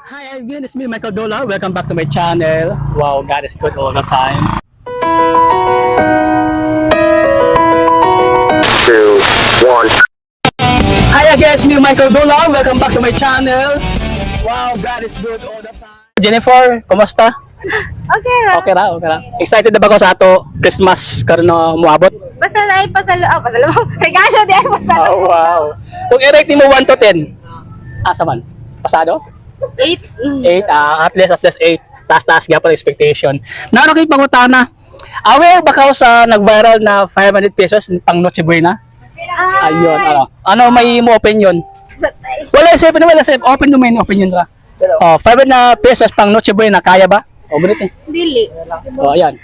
Hi again, it's me, Michael Dola. Welcome back to my channel. Wow, God is good all the time. 2, 1. Hi again, it's me, Michael Dola. Welcome back to my channel. Wow, God is good all the time. Jennifer, kumusta? Okay ra. Okay ra, okay ra. Excited na ba ko sa ato Christmas karon na muabot? Basta ay pasalo, regalo di ay pasalo. Oh, wow. Kung i-rate mo 1 to 10, asa man? Pasado? 8. 8, at least 8. Taas-taas nga pa expectation. Naano kayo pangutana? Aware ba ka sa nag-viral na 500 pesos pang Noche Buena? Ayun, ano? Ano may mo opinion? Wala safe, open mo main opinion ra. Oh, 500 na pesos pang Noche Buena, kaya ba? O, ganit eh. Dili. Oh, ayan.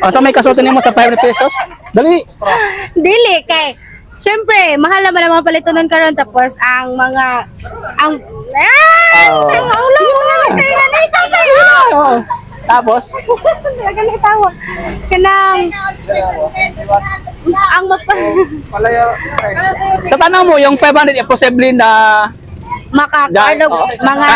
Asa may kasuotin mo sa 500 pesos? Dali. Dili kay syempre, mahal naman ang mga palitonon karon tapos ang mga Oh. ang ulo mo kay ganito kayo. Oh. Tapos, Ganito tawag. Kanang ang sa tanong mo, yung 500 imposible na makakaano mga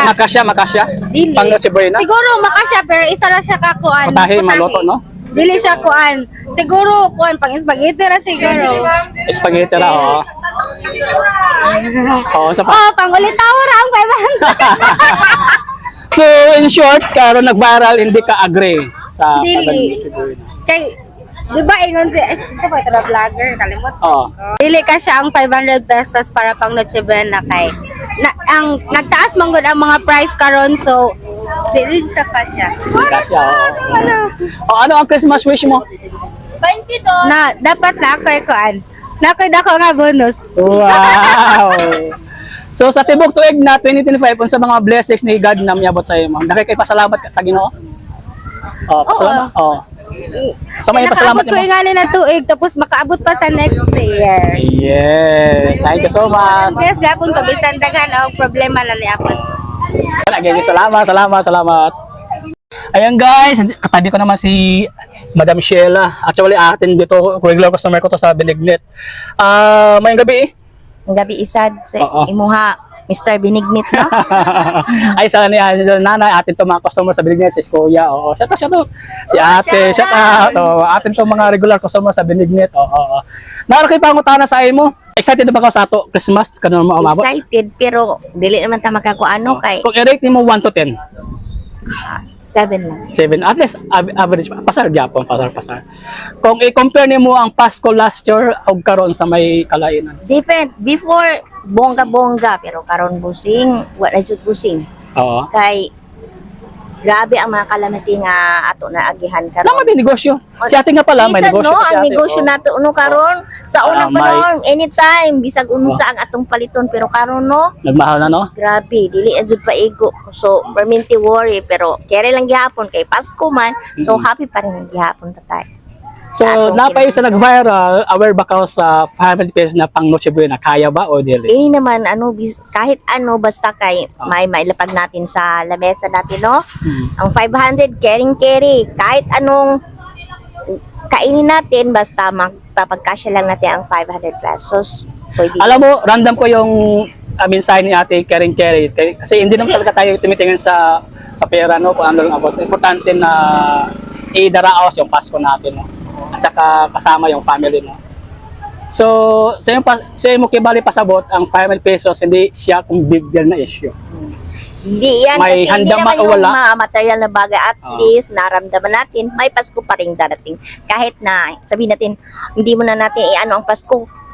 makasya. dili. Pang Noche Buena. Siguro makasya pero isa ra siya ka kuan. Putahe, maluto, no? Dili siya kuan. Siguro kuan pang spaghetti ra siguro. Spaghetti ra, oh. Oh, sa Oh, pang ulitaw ra ang 500. So, in short, karon nag-viral, hindi ka agree sa Dili. Kay di ba ingon si ito ba ito na vlogger kalimot. Oo. Dili ka siya ang 500 pesos para pang Noche Buena kay ang nagtaas man gud ang mga price karon so dili siya ka siya. Kasya, oh. Oh, ano ang Christmas wish mo? 22. Na dapat na ako kuan. Na ako dako nga bonus. Wow! So, sa tibok tuig na 2025, sa mga blessings ni God na miyabot sa iyo, nakikipasalamat ka sa Ginoo? Oh, pasalamat. Oh. So, may pasalamat Nakaabot ko mo. yung na tuig tapos makaabot pa sa next year. Yes. Thank you so much. Yes, gapon ko bisan daghan og problema na niapon. Again, salamat. Ayan guys, katabi ko naman si Madam Sheila. Actually, atin dito, regular customer ko to sa Benignit. Mayong gabi eh. Ang gabi isad sa Oo. imuha Mr. Benignit no. Ay, sa nanay, atin to mga customer sa Benignit, si Kuya. Oo, shout out. Si ate, shout out. Oo, atin to mga regular customer sa Benignit. Oo. Naroon kayo pangutana sa mo. Excited na ba ka sa ato Christmas? Kanang mo umabot? Excited pero dili naman ta makakuano kay Kung i-rate mo 1 to 10. 7 lang. 7, at least average pasar gyapon, pasar. Kung i-compare nimo ang Pasko last year ug karon sa may kalainan. Different before bongga pero karon busing, wala jud busing. Oo. Kay grabe ang mga calamity nga ato na agihan karon. Naman din negosyo. Si ate nga pala may Bisag negosyo. no, pa si ang ate. negosyo Oo. nato uno karon sa unang may- panahon anytime bisag unsa ang atong paliton pero karon no Nagmahal na no? grabe, dili jud paigo. So, perminti worry pero kere lang gihapon kay Pasko man. So, happy pa rin gihapon ta tayo. So, napay sa nag-viral, aware ba ka sa 500 pesos na pang Noche Buena? Kaya ba o dili? Ini naman ano kahit ano basta kay may mailapag natin sa lamesa natin no. Ang 500 carry kahit anong kainin natin basta magpapagkasya lang natin ang 500 pesos. Pwede. Alam mo, random ko yung mensahe ni ate Karen Kerry. Kasi hindi naman talaga tayo tumitingin sa pera, no? Kung ano lang about. Importante na i-daraos yung Pasko natin, no? At saka kasama yung family, no? So, sa mo kibali pasabot, ang 500 pesos, hindi siya kung big deal na issue. Hindi yan May kasi hindi handa naman man o yung wala? mga material na bagay at Oo. least naramdaman natin may Pasko pa rin darating. Kahit na sabihin natin hindi mo na natin ano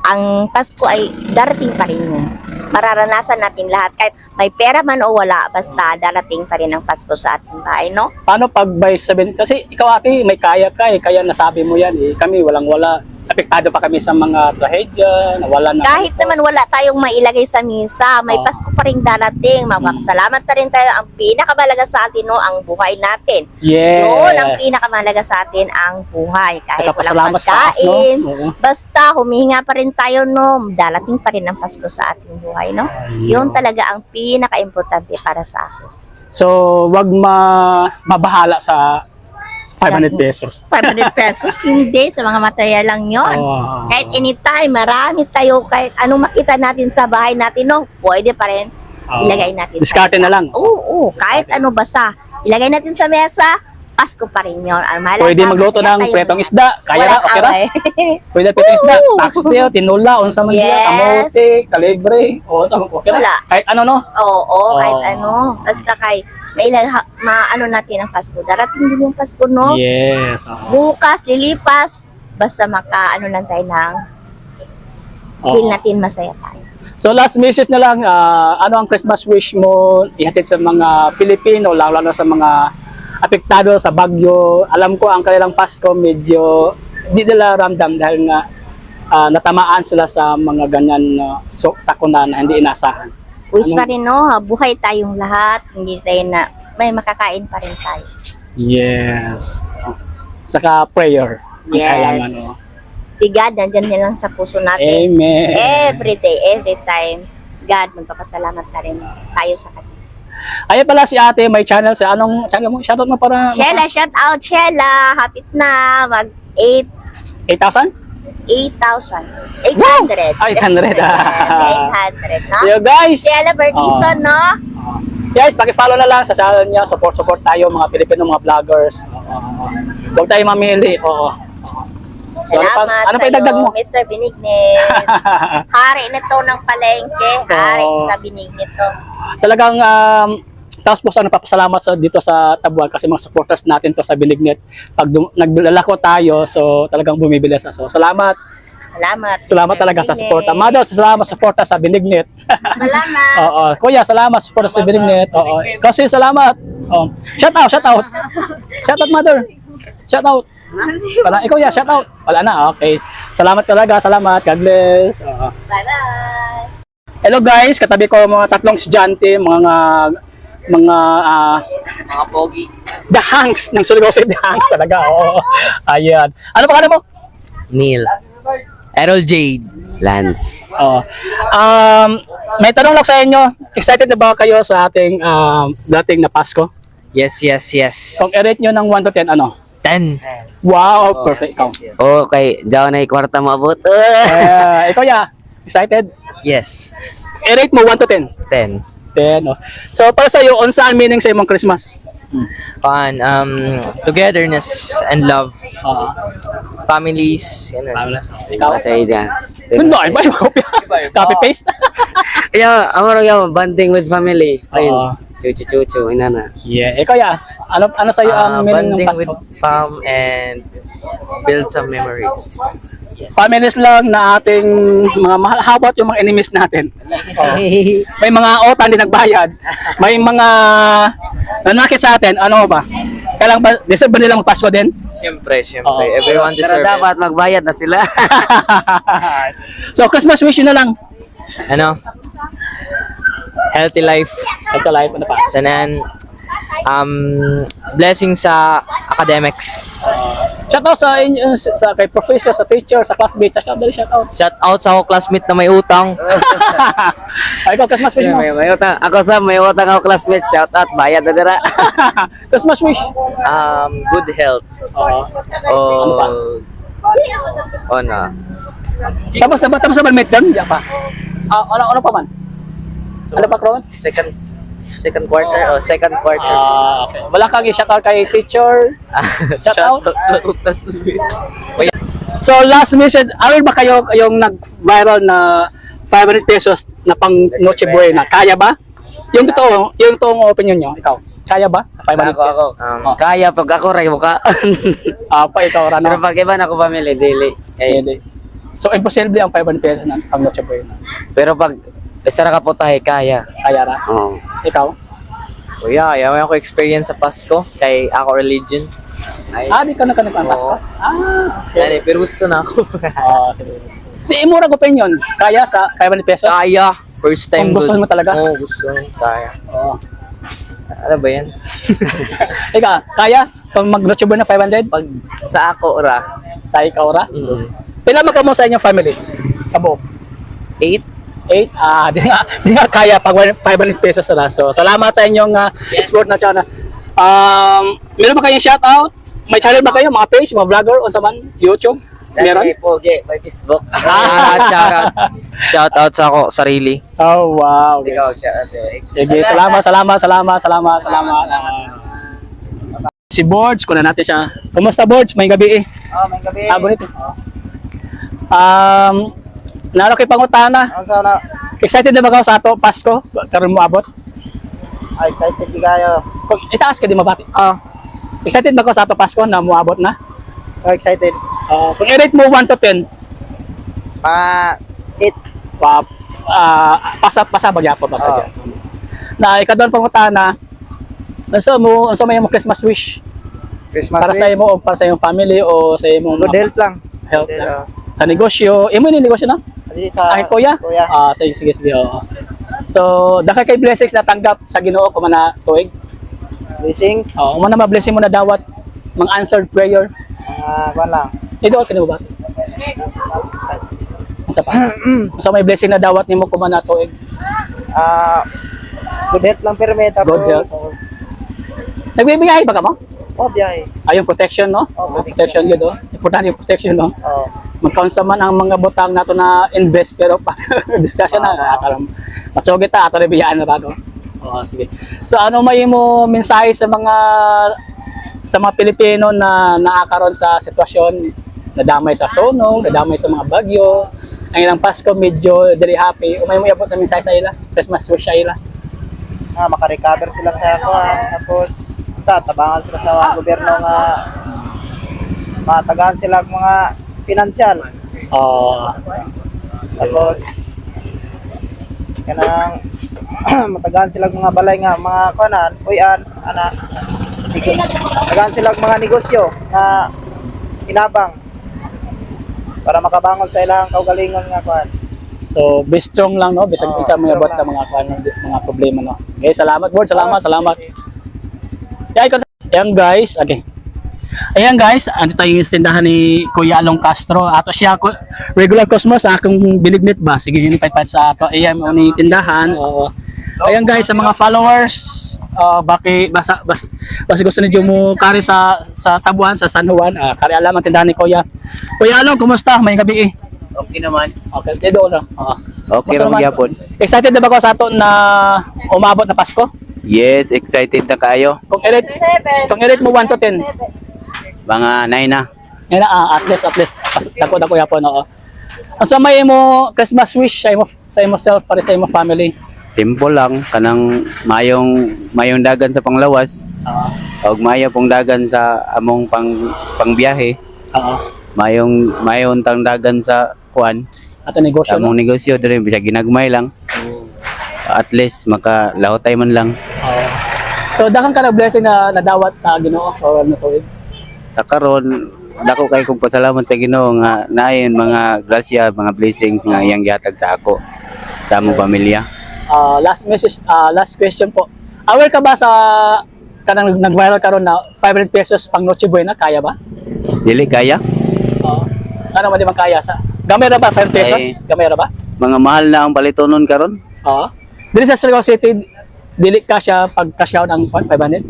ang Pasko ay darating pa rin yun. Mararanasan natin lahat kahit may pera man o wala basta darating pa rin ang Pasko sa ating bahay, no? Paano pag by 7? Kasi ikaw ate, may kaya ka eh. Kaya nasabi mo yan eh. Kami walang-wala. Apektado pa kami sa mga trahedya, nawala na. Kahit naman wala tayong mailagay sa misa, may Oo. Pasko pa rin darating. Magpapasalamat pa rin tayo. Ang pinakamalaga sa atin, no, ang buhay natin. Yes. Yun, ang pinakamalaga sa atin, ang buhay. Kahit walang Nagpapasalamat sa taas, no? pagkain, Oo. basta humihinga pa rin tayo, no, darating pa rin ang Pasko sa ating buhay, no? Yun talaga ang pinaka-importante para sa akin. So, wag mabahala sa 500 pesos. 500 pesos, hindi. Sa mga material lang yon. Oh. Kahit anytime, marami tayo, kahit anong makita natin sa bahay natin, no, pwede pa rin Oo. ilagay natin. Diskarte na lang. Oo, kahit ano basta. Ilagay natin sa mesa, Pasko pa rin yun. Pwede magluto ng pretong isda. Kaya ra, okay ra? Pwede pretong isda, Oo. paksiw, tinula, unsa man diya, Yes. kamote, kalibre, o sa okay ra. Wala. Kahit ano no. Oo, kahit Oo. ano. Basta kay, maano natin ang Pasko. Darating din yung Pasko, no? Yes. Bukas, lilipas, basta ano lang tayo ng feel natin masaya tayo. So last message na lang, ano ang Christmas wish mo ihatid sa mga Pilipino, lalo na sa mga apektado sa bagyo? Alam ko ang kanilang Pasko medyo di nila ramdam dahil nga natamaan sila sa mga ganyan sakuna na hindi inasahan. Wish Ano? pa rin, no? Buhay tayong lahat. Hindi tayo may makakain pa rin tayo. Yes. Saka prayer. Ang Yes. kailangan, no? Si God, nandyan din lang sa puso natin. Amen. Every day, every time. God, magpapasalamat na rin tayo sa Kanya. Ayan pala si ate, may channel sa anong channel mo? Shoutout mo para Shella, shout out, Shella. Hapit na. Mag 8,000? 8,000. 800. Ah, 800. Yes, 800, no? So guys, Shella Berdison, no? guys, paki-follow na lang sa channel niya. Support tayo mga Pilipino, mga vloggers. Huwag tayo mamili. Oo. So, Salamat ano pa idagdag mo? Mr. Benignet. Hari nito ng palengke. Hari Oo. sa Benignet to. Talagang tapos po sa nagpapasalamat dito sa Tabuan kasi mga supporters natin to sa Bilignet. Pag naglalako tayo, so talagang bumibili sa. So salamat. Salamat. Salamat talaga sa Benignet. suporta. Mother, salamat sa suporta sa Bilignet. Salamat. Oo. Kuya, salamat sa suporta sa Bilignet. Oo. Kasi salamat. Oh. Shout out. Shout out, mother. Shout out. Wala, ikaw ya, shout out. Wala na, okay. Salamat talaga, salamat. God bless. Oo. Bye-bye. Hello guys, katabi ko mga tatlong estudyante, mga pogi. the hangs ng Surigao City, the hangs talaga. Oo. Ayan. Ano pangalan mo? Neil. Errol Jade. Lance. Oh. May tanong lang sa inyo. Excited na ba kayo sa ating dating na Pasko? Yes. Kung i-rate nyo ng 1 to 10, ano? 10. Wow, perfect. Ikaw. Okay, diyan na kwarta maabot. Ikaw ya, excited? Yes. I-rate mo 1 to 10. 10. 10. Oh. So para sa iyo, saan meaning sa imong Christmas? Fun. Togetherness and love. Families. Ikaw? Sa ida. Good morning, ba yung copy paste? Yeah, amaro yung bonding with family, friends. Chuchu, inana. Yeah, ikaw ya. Ano sa iyo ang meaning ng Bonding with Pasko? fam and build some memories. Families lang na ating mga mahal. How about yung mga enemies natin? May mga otan din nagbayad. May mga nanakit sa atin. Ano ba? Kailangan ba, deserve ba nilang Pasko din? Siyempre. Oo. Everyone Pero deserves it. dapat magbayad na sila. So, Christmas wish yun na lang. Ano? Healthy life. Ito life, ano pa? Sanan. Blessing sa academics. Shout out sa inyo, sa kay professor, sa teacher, sa classmates. Shout out. Shout out sa ako classmate na may utang. Ay, ikaw, Christmas wish mo. may utang. Ako sa may utang ako classmate. Shout out, bayad na dira. Christmas wish. Good health. Oo. Oh no. Tapos na ba midterm? Diyan pa. Ano pa man? Ano pa, Kron? Second quarter o second quarter. Okay. Wala kang i-shout out kay teacher. Shout out. sa classmate. So last mission, aware ba kayo yung nag-viral na 500 pesos na pang Noche Buena? Kaya ba? Yung totoong opinion nyo, ikaw. Kaya ba? Sa 500 pesos? Ako. Kaya pag ako ray muka. Pa ikaw, Pero Rano. pag iba na ako family daily. Hindi. So imposible ang 500 pesos ng pang Noche Buena. Pero pag isa ra ka putahe kaya. Kaya ra. Oo. Ikaw? Kuya, ayaw ko experience sa Pasko kay ako religion. Di ka nagpasko? Oo. Okay. Pero gusto na ako. Sige. Di murag opinion. Kaya sa 500 pesos? Kaya. First time Kung gusto mo talaga? Oo, gusto. Kaya. Oo. Ano ba yan? Ikaw, kaya? Kung mag-Noche Buena 500? Pag sa ako ra. Tayo ikaw ra? Pila mo sa inyong family? Kabuo? 8. 8? Di nga kaya pag 500 pesos na. So, salamat sa inyong support na channel. Meron ba kayong shoutout? May channel ba kayo? Mga page, mga vlogger, o sa man? YouTube? Meron? Pogi, may Facebook. Shout out sa ako, sarili. Oh, wow. Ikaw siya. Sige, salamat. Si Borge, kuna natin siya. Kumusta Borge? May gabi eh. May gabi. Bonito. Naro kay pangutana. Ang sana, Excited na ba ka sa ato Pasko? Karon mo abot? excited di kayo. Kung itaas ka di mabati. Excited ba ka sa ato Pasko na mo abot na? Excited. Kung i-rate mo 1 to 10, Mga 8. pasa bagyapo. Na ikadon pangutana. Unsa may mo Christmas wish? Christmas Para sa wish. imo o para sa iyong family o sa imong Good health lang. health Good lang? health, Sa negosyo, imo ni negosyo na? Hindi sa Kuya? Kuya. Sige, oo. So, daka kay blessings na tanggap sa Ginoo ko man na tuig. Blessings. Mo na ma-blessing mo na dawat mga answered prayer. Kuwan lang. Ido ka ba? Unsa pa? So may blessing na dawat nimo ko man na tuig. Good health lang perme. Tapos, Good health. Nagbibiyahe ba ka mo? biyahe. Ayong protection, no? Protection yun, no? Importante yung protection, no? Magkaunsa man ang mga butang nato na invest pero pa discussion na karon. Matsugit ta ato rebiyaan na bago. Sige. So ano may mo mensahe sa mga Pilipino na naakaron sa sitwasyon nadamay sa sunog, nadamay sa mga bagyo. Ang ilang Pasko medyo dili happy. Umay mo iabot na mensahe sa ila. Christmas wish sa ila. Makarecover sila sa kuwan. Tapos, tabangan sila sa gobyerno nga matagaan sila ang mga pinansyal. Tapos kanang matagaan sila ang mga balay nga mga kuanan, tagaan sila ang mga negosyo nga inabang para makabangon sa ilang kaugalingon nga kuan. So, be strong lang, no? Bisag isa mga strong bot lang. mga problema, no? Okay, salamat, Lord. Salamat. Ayan, guys. Okay. Ayan, guys. Ando tayo yung tindahan ni Kuya Along Castro. Ato siya, regular customer sa akong binignit ba? Sige, yun ipaypad sa ato. Ayan, ni tindahan. Ayan, guys, sa mga followers, basta gusto niyo mo kari sa Tabuan, sa San Juan, kari alam ang tindahan ni Kuya. Kuya Along, kumusta? May gabi eh. Okay naman. Okay, dito lang. Okay Basta lang naman, gyapon. Excited na ba ko sa ato na umabot na Pasko? Yes, excited na kayo. Kung i-rate mo 1 to 10. Mga 9 na. Yan at least. Dako yapon, oo. Ang sa may mo Christmas wish sa imo self para sa imo family. Simple lang kanang mayong dagan sa panglawas. Og mayo pong dagan sa among pangbiyahe. Mayong tang dagan sa kuan. Ato negosyo. Sa among negosyo diri bisag ginagmay lang. At least makalahotay man lang. So dakan ka na blessing na nadawat sa Ginoo or ano to? Sa karon dako kay kong pasalamat sa Ginoo nga naayon mga grasya, mga blessings nga iyang gihatag sa ako sa among pamilya. Last question po. Aware ka ba sa kanang nag-viral karon na 500 pesos pang Noche Buena, kaya ba? Dili kaya? Ano man di man kaya sa? Gamay ra ba 5 pesos? Ay. Gamay ra ba? Mga mahal na ang palitonon karon. Dili sa Surigao City, dili ka siya pag cash out ang 500?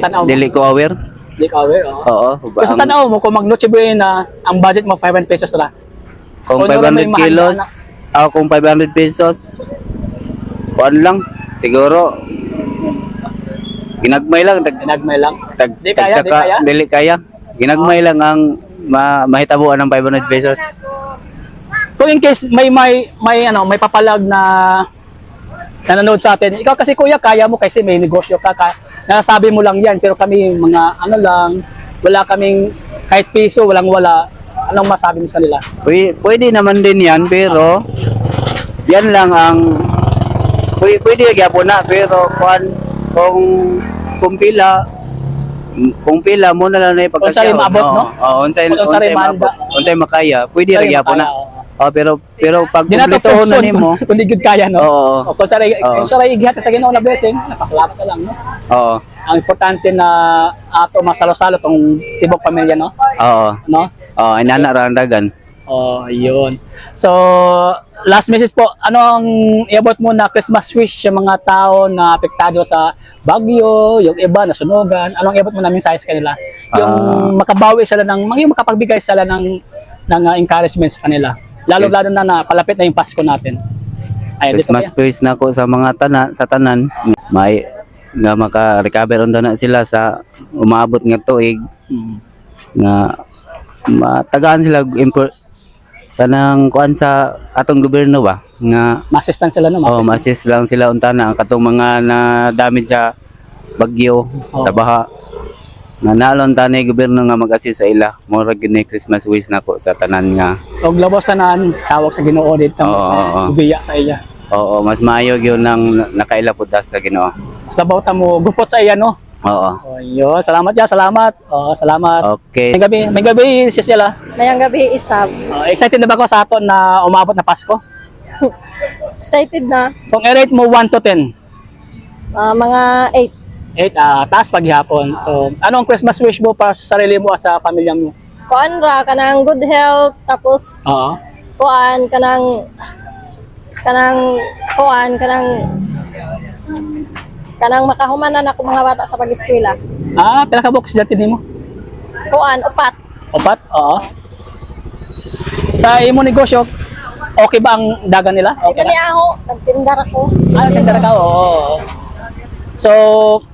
Tanaw mo. Dili ko aware. Dili ka aware, Oo. Kasi tanaw mo, kung mag Noche Buena, ang budget mo 500 pesos na. Kung Kung ano 500 may mahal kilos, na kung 500 pesos, kuan lang, siguro, ginagmay lang, Dinagmay lang. Di tagsaka, kaya? dili kaya. Ginagmay lang ang mahitabuan ng 500 pesos. Kung in case may papalag na nanonood sa atin, ikaw kasi kuya, kaya mo kasi may negosyo ka, nasabi mo lang yan, pero kami mga wala kaming kahit piso, wala. Anong masabi mo sa kanila? Pwede naman din yan, pero yan lang ang pwede gyapon na, pero kung pila mo na lang na ipagkasyaw. Unsay maabot, no? Unsay makaya, pwede ra gyapon na. Pero pag kumpleto na nimo, kung di gud kaya, no? Oo. Kung sa igihat sa Ginoo na blessing, napasalamat ka lang, no? Oo. Ang importante na ato masalo-salo tong tibok pamilya, no? Oo. No? Inana ra ang dagan. Yun. So, last message po, ano ang iabot mo na Christmas wish sa mga tao na apektado sa bagyo, yung iba nasunugan, anong iabot mo namin sa kanila? Yung makabawi sila yung makapagbigay sila ng encouragement sa kanila. Lalo-lalo na palapit na yung Pasko natin. Ay, dito Christmas kaya. wish na ko sa mga tanan, may nga maka-recover unta na sila sa umaabot nga tuig nga matagaan sila kanang kuan sa atong gobyerno ba nga Ma-assistan sila no, ma-assist lang sila unta na katong mga na damage sa bagyo sa baha nga naalon ta ni gobyerno nga mag-assist sa ila mura gini Christmas wish nako sa tanan nga Og labos na tawag sa Ginoo dito. Oo. Ubiya sa iya. oo mas maayo gyud nang nakaila pud sa Ginoo. Basta bawta mo gupot sa iya no. Oo. Oh, yun. Salamat ya, salamat. Oh, salamat. Okay. May gabi siya sila. Mayang gabi isab. Excited na ba ako sa aton na umabot na Pasko? Excited na. Kung i-rate mo 1 to 10, Mga 8, taas paghapon. So, anong Christmas wish mo para sa sarili mo at sa pamilya mo? 8. Kuan ra kanang good health tapos Oo. kuan kanang makahumanan ako mga bata sa pag-eskwela. Pila ka box dati nimo? Kuan upat. Opat? Oo. Sa imo negosyo, okay ba ang dagan nila? Okay Kani na? ako nagtindar ako. Nagtindara ka? Oo. So,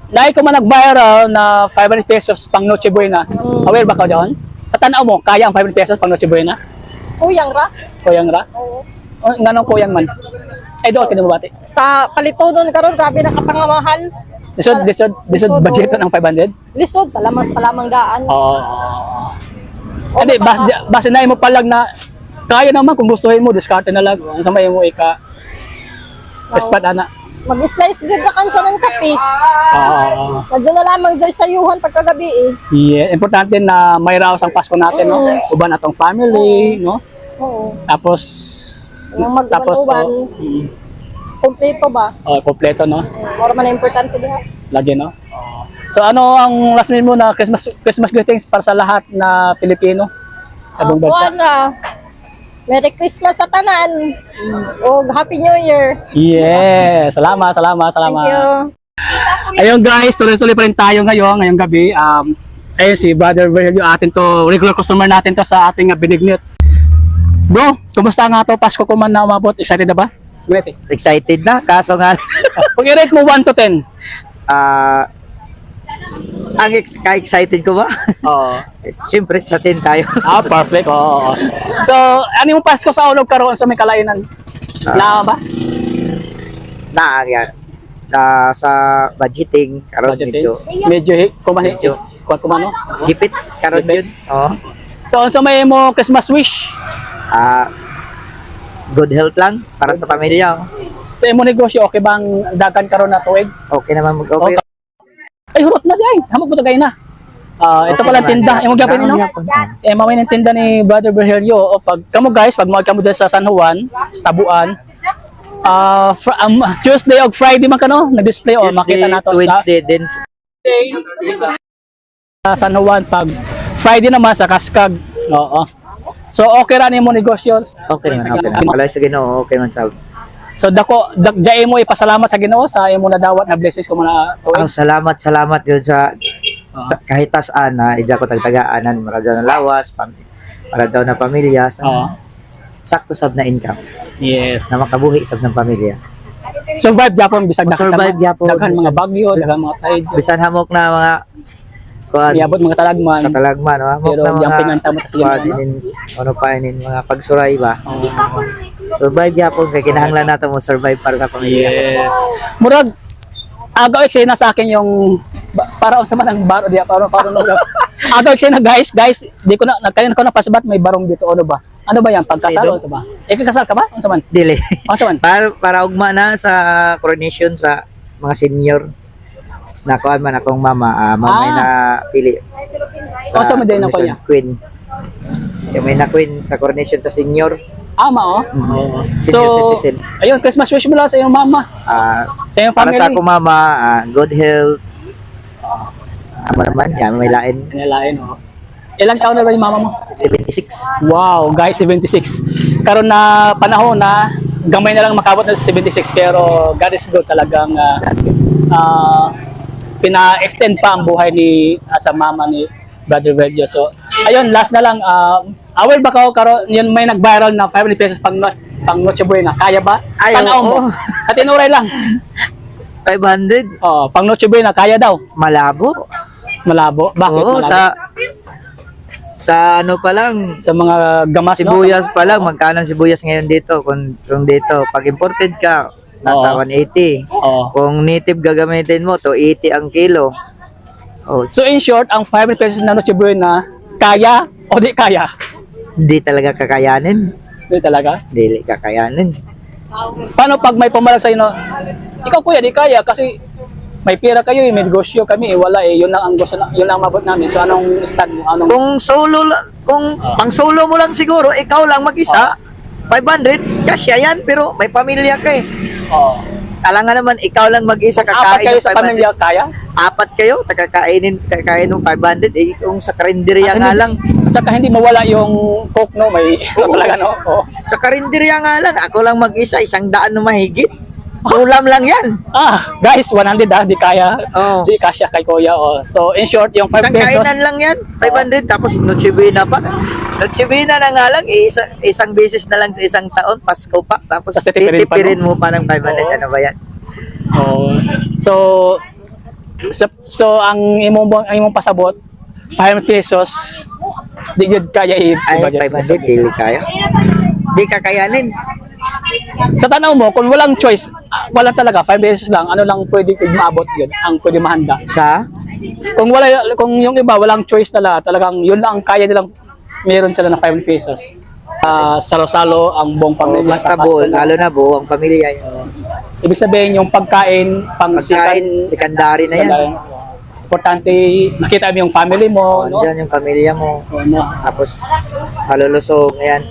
dahil ko man nag-viral na 500 pesos pang Noche Buena, aware ba ka doon? Sa tanaw mo, kaya ang 500 pesos pang Noche Buena? Kuyang ra. Kuyang ra? Oo. Nganong kuyang man? Ay, doon ka bati. Sa palitonon karon grabe na kapangamahal. Lisod Lisod, budget oo. ng 500? Lisod sa lamas pa lamang daan. Oo. O, Hindi, mapaka- base na mo palag na kaya naman kung gustuhin mo, diskarte na lang. Sa may mo spot ana. Mag-slice gud ra kan sa ng kape. Oo. Madyo na lamang joy sayuhan pagkagabi eh. Yeah, importante na may raos ang Pasko natin, no? Uban atong family, no? Oo. Tapos Yung magduman-uban, kompleto ba? kompleto, no? Mora man na importante diha. Lagi, no? So ano ang last minute mo na Christmas greetings para sa lahat na Pilipino sa buong bansa? Kuan na. Merry Christmas sa tanan. O Happy New Year. Yes! Salamat. Thank you. Ayun guys, tuloy-tuloy pa rin tayo ngayong gabi. Ayun si Brother Virgilio, atin to, regular customer natin to sa ating binignit. Bro, kumusta nga to? Pasko ko man na umabot. Excited na ba? Grete. Excited na, kaso nga, Kung i-rate mo 1 to 10. ka-excited ko ba? Oo. Siyempre, sa 10 tayo. Perfect. Oo. So, ano yung Pasko sa ulog karoon sa may kalainan? Na ba? Yan. Sa budgeting, karon medyo Medyo Medyo. kumano? gipit, karon Gipit. yun. Oo. So, sa may mo Christmas wish? Good health lang para sa pamilya. Sa imo negosyo, okay bang dagan karon na tuig? Okay naman mag-okay. Ay, hurot na di ay. Hamog mo tagay na. Ito pala tinda. Imo gyapon no? Mamay ng tinda ni Brother Virgilio. O pag kamo guys, pag mag kamo dito sa San Juan, sa Tabuan, Tuesday o Friday man kano, nag-display o makita nato sa Wednesday, then San Juan pag Friday naman sa Kaskag. Oo. So okay ra nimo negosyo. okay naman. Alay sa Ginoo, okay man sa. So dagay mo ipasalamat sa Ginoo sa imo nadawat na blessings ko muna tuig. Salamat yun sa kahit tasaan na ija ko tagtagaanan para daw na lawas, para daw na pamilya, Oo. sakto sab na income Yes. na makabuhi sab ng pamilya. Survive gyapon bisag Survive gyapon, daghan mga bisag- bagyo, daghan mga trade. Bisan hamok na mga kuan Iabot mga talagman. katalagman, no? Hamok Pero na mga jumping ang tama sa kuan Ginoo. inin ano pa inin mga pagsuray ba. Survive gyapon kay kinahanglan nato mo survive para sa pamilya. Yes. Murag agaw eksena sa akin yung para sa man ang baro diya para no. Agaw eksena guys, di ko na nagkanin ko na pasbat may barong dito ano ba? Ano ba yan pagkasal o sa ba? Ikakasal ka ba? Unsa man? Dili. Unsa man? para ugma na sa coronation sa mga senior na kuan man akong mama, mamay na pili. Sa mo din ako coronation niya. Queen. Siya may na queen sa coronation sa senior. Ama Senior citizen. Ayun, Christmas wish mo lang sa iyong mama, sa iyong Para family. sa akong mama, good health. Ama naman, yan may lain. Kanilain, oh. Ilang taon na ba yung mama mo? 76. Wow, guys, 76. Karon na panahon na gamay na lang makabot na sa 76 pero God is good talagang pina-extend pa ang buhay ni sa mama ni Brother Virgil. So, ayun, last na lang. Aware ba ka karon yun may nag-viral na 500 pesos pang Noche Buena. Kaya ba? Ay, Tanaw mo. oo. At inuray lang. 500. Oh, pang Noche Buena, kaya daw. Malabo. Malabo. Bakit Oo, malabo? sa ano pa lang, Sa mga gamas, sibuyas pa lang, magkano ang sibuyas ngayon dito? Kung dito, pag imported ka, nasa Oo. 180. Oo. Kung native gagamitin mo, to 80 ang kilo. Oh, So in short, ang 500 pesos na Noche Buena, kaya o di kaya? di talaga kakayanin. Hindi talaga. Dili kakayanin. Paano pag may pumarag sa'yo na, ikaw kuya, di kaya kasi may pera kayo, may negosyo kami, wala yun lang ang gusto, yun lang ang mabot namin. So anong stand mo? Anong... Kung pang solo mo lang siguro, ikaw lang mag-isa, 500, kasya yan, pero may pamilya ka eh. Oh. Alangan naman, ikaw lang mag-isa Apat kakain kayo ng sa 500. pamilya, kaya? Apat kayo, kakain ng 500, eh, kung sa karinderya nga lang. Tsaka hindi mawala yung coke, no? May talaga, no? Oh. Sa karinderya nga lang, ako lang mag-isa, 100 na mahigit. Ulam lang yan. Guys, 100 di kaya. Oo. Di kasya kay kuya. Oh. So in short, yung 5 Isang pesos. kainan lang yan, 500, tapos Noche Buena pa. Noche Buena na nga lang, isang beses na lang sa isang taon, Pasko pa, tapos Tapos titipirin pa, titipirin no? mo pa ng 500, Oo. ano ba yan? Oh. So ang imong pasabot 500 pesos di gud kaya Ay, 500, dili kaya. Di kakayanin. Sa tanaw mo kung walang choice, wala talaga 5 pesos lang, ano lang pwede maabot yun, ang pwede mahanda. Sa? Kung yung iba walang choice talagang yun lang ang kaya nilang meron sila ng 500 pesos. Salo-salo ang buong pamilya. Basta Tapos, buo, lalo na buo ang pamilya yun. ibig sabihin yung pagkain, pang Pagkain, secondary na yan. Importante makita mo yung family mo, no? Diyan yung pamilya mo. O, no? Tapos, malulusog, ayan.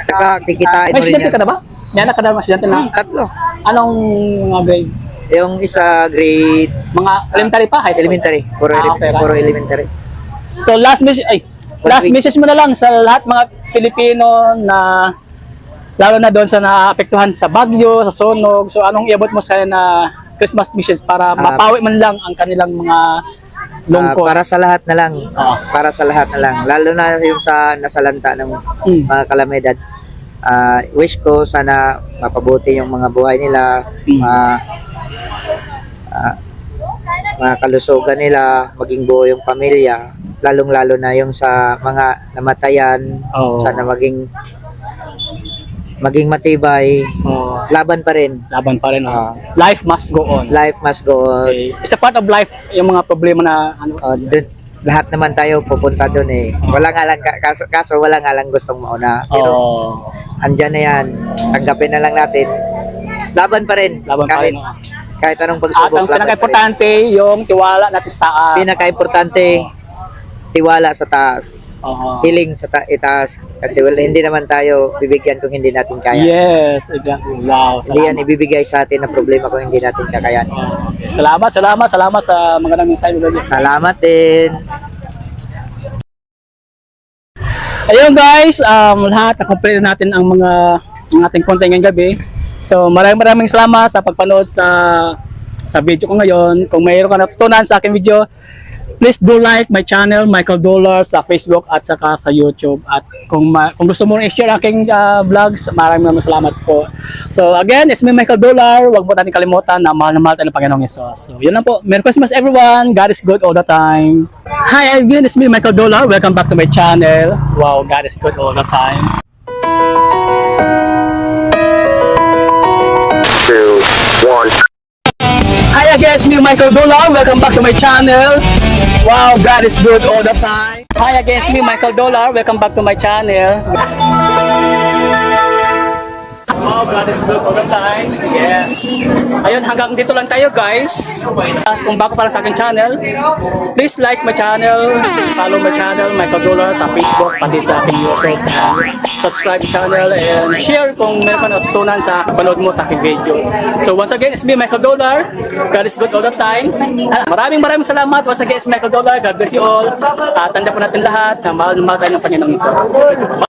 Tsaka, kikitain May mo rin estudyante yan. ka na ba? May anak ka na ba estudyante na? Tatlo. Anong mga grade? Yung isa, grade Mga elementary pa? High school? elementary. Okay, Puro elementary. So last message mo na lang sa lahat mga Pilipino na lalo na doon sa naapektuhan sa bagyo, sa sunog. So anong iabot mo sa na Christmas message para mapawi man lang ang kanilang mga lungkot? Para sa lahat na lang. Ah. Para sa lahat na lang. Lalo na yung sa nasalanta ng mga kalamidad. Wish ko sana mapabuti yung mga buhay nila, mga kalusugan nila, maging buo yung pamilya, lalong-lalo na yung sa mga namatayan. Oo. Sana maging matibay, laban pa rin. Laban pa rin. Ah. Life must go on. Life must go on. Okay. It's a part of life yung mga problema na ano. Lahat naman tayo pupunta doon eh. Wala nga lang, kaso wala nga lang gustong mauna. Pero andyan na yan. Tanggapin na lang natin. Laban pa rin. Laban pa rin. Kahit anong At pagsubok. ang laban pa rin. pinaka-importante yung tiwala natin sa taas. Pinaka-importante, tiwala sa taas. Hiling sa itaas. Kasi hindi naman tayo bibigyan kung hindi natin kaya. Yes, exactly. Wow, Hindi yan salamat. ibibigay sa atin na problema kung hindi natin kakayanin. Okay. Salamat sa magandang mensahe mo. Salamat din. Ayun guys, lahat na-complete na natin ang ating content ngayong gabi. So maraming salamat sa pagpanood sa video ko ngayon. Kung mayroon ka natutunan sa aking video, please do like my channel, Michael Dollar, sa Facebook at saka sa YouTube. At kung gusto mo i-share aking vlogs, maraming salamat po. So again, it's me, Michael Dollar. Huwag mo natin kalimutan na mahal tayo ng Panginoong Hesus. So yun lang po. Merry Christmas everyone. God is good all the time. Hi again, it's me, Michael Dollar. Welcome back to my channel. Wow, God is good all the time. 2, 1. Hi again, it's me, Michael Dollar. Welcome back to my channel. Wow, God is good all the time. Hi again, it's me, Michael Dollar. Welcome back to my channel. Wow, God is good all the time. Yeah. Ayun, hanggang dito lang tayo guys. Kung bago pa lang sa aking channel, please like my channel, follow my channel, Michael Dolar sa Facebook, pati sa aking YouTube. Subscribe my channel and share kung meron ka natutunan sa panood mo sa aking video. So once again, it's me, Michael Dolar. God is good all the time. Maraming salamat. Once again, it's Michael Dolar. God bless you all. Tanda po natin lahat na mahal tayo ng Panginoong Iso.